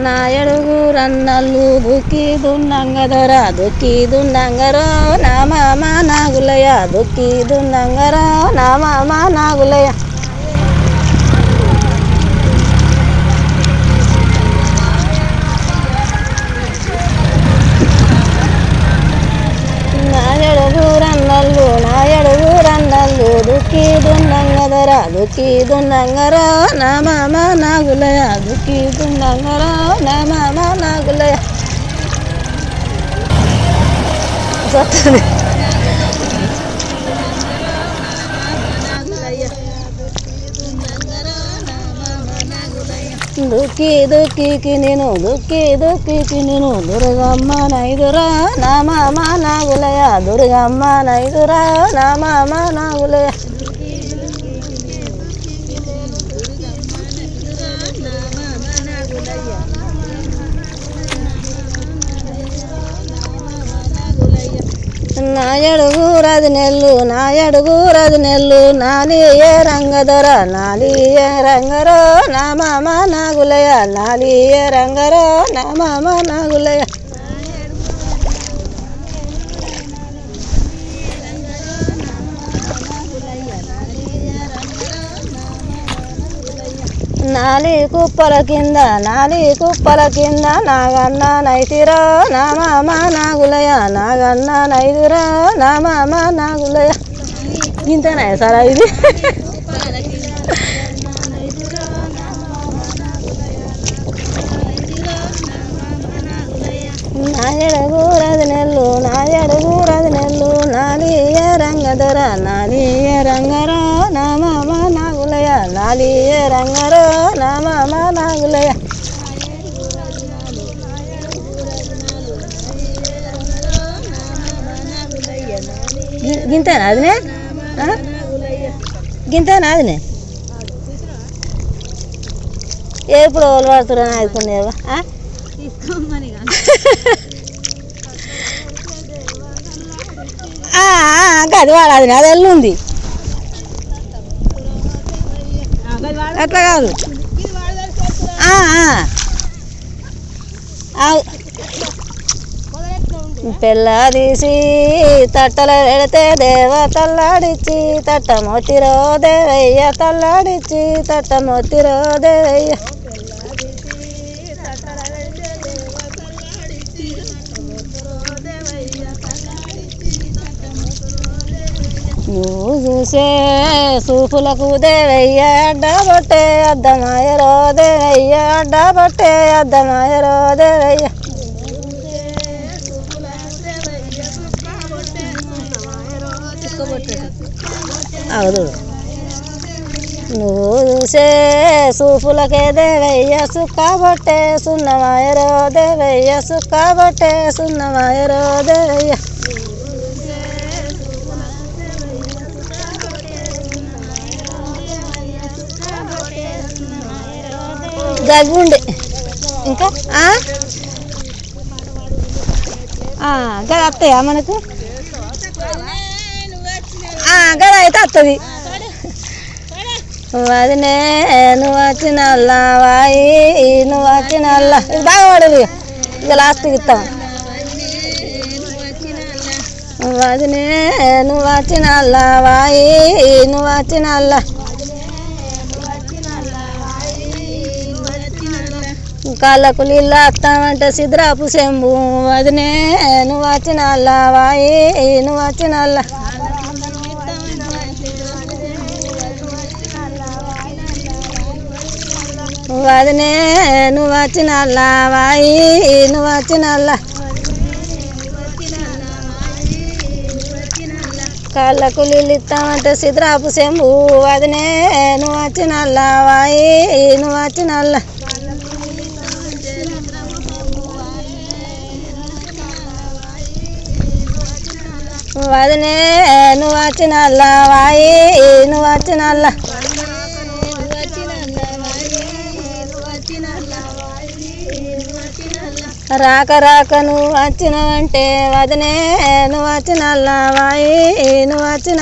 నా ఎడుగురన్నల్లు దుక్కి దున్నంగదరా దుక్కి దున్నంగరో నా మామ నాగులయ్య దుక్కి దున్నంగరో నా మామ నాగులయ్య. నా ఎడుగురన్నల్లు దుక్కి దున్నంగదరా దుక్కి దున్నంగరో నా మామ నాగులయ్య దుక్కి దున్నంగరో నా మామ నాగులయ్య. దుక్కి దుక్కి నేను దుక్కి దుక్కి నేను దుర్గమ్మ నైదురా నా మామ నాగులయ్య దుర్గమ్మ నైదురా నా మామ నాగులయ్య. నా ఎడుగురది నెల్లు నాలియే రంగదొర నాలియే రంగరో నా మామ నాగులయ్య నాలియే రంగరో నా మామ నాగులయ్య. నాలి కుప్పల కింద నాగన్న నైతిరో నా మామ నాగులయ్య నాగన్న నైదురా నా మామ నాగులయ్య. ఇంతేనా సారా ఇది? నా ఎడుగురది నెల్లు నాలియే రంగదొర నాలియే రంగరో నా మామ నాగులయ్య నాలియే రంగరో నా మామ నాగులయ్య. గింతేనా అదినే? గింతేనా అదినే? ఎప్పుడు వాళ్ళు పడుతున్నా ఆదుకునేవా? గది వాడాది అది ఎల్లుంది అట్లా కాదు. పిల్ల తీసి తట్టల పెడితే దేవ తల్లాడిచ్చి తట్ట మొత్తిరో దేవయ్య తల్లాడిచ్చి తట్ట మొత్తిరో దేవయ్య. నువ్వు చూసే సూపులకు దేవయ్య అడ్డబొట్టే అద్దమాయరో దేవయ్య అడ్డబొట్టే అద్దమాయరో దేవయ్య. అవును నువ్వు చూసే సూపులకే దేవయ్య సుక్కబొట్టే సున్నమాయరో దేవయ్య సుక్కబొట్టే సున్నమాయరో దేవయ్య. గగుండి ఇంకా గడ వస్తాయా మనకు? గడ అయితే వస్తుంది. వదినే నువ్వు వచ్చిన వాయి నువ్వు వచ్చిన ఇది బాగా పడదు ఇక లాస్ట్కి ఇస్తాం. వదినే నువ్వు వచ్చిన వాయి నువ్వు వచ్చిన కాళ్ళకు నీళ్ళు వస్తామంటే సిద్రాపు సెంబు వదినే నువ్వు వచ్చిన వాయి నువ్వు వచ్చిన వదినే నువ్వు వచ్చిన వాయి నువ్వు వచ్చిన కాళ్ళకు నీళ్ళు ఇస్తామంటే సిద్రాపు సెంబు వదినే నువ్వు వచ్చిన వాయి నువ్వు వచ్చిన వదినే నువ్వు వచ్చిన వాయి నువ్వు వచ్చిన రాక రాక నువ్వు వచ్చినవంటే వదినే నువ్వు వచ్చిన వాయి నువ్వు వచ్చిన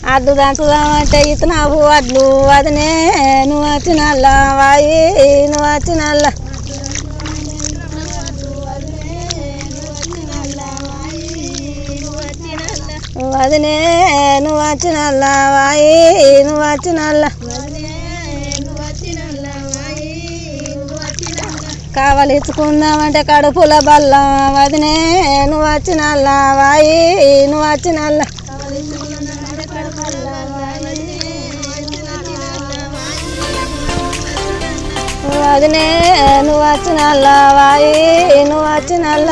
అడ్డు దంచుదామంటే ఇతనావు వడ్లు వదినే నువ్వు వచ్చినల్ల వాయి నువ్వు వచ్చినల్ల వదినే నువ్వు వచ్చినల్ల వాయి నువ్వు వచ్చినల్ల కావలిచ్చుకుందామంటే కడుపుల బల్ల వదినే నువ్వు వచ్చినల్ల వాయి నువ్వు వచ్చినల్ల వదినే నువ్వు వచ్చినల్ల వాయి నువ్వు వచ్చినల్ల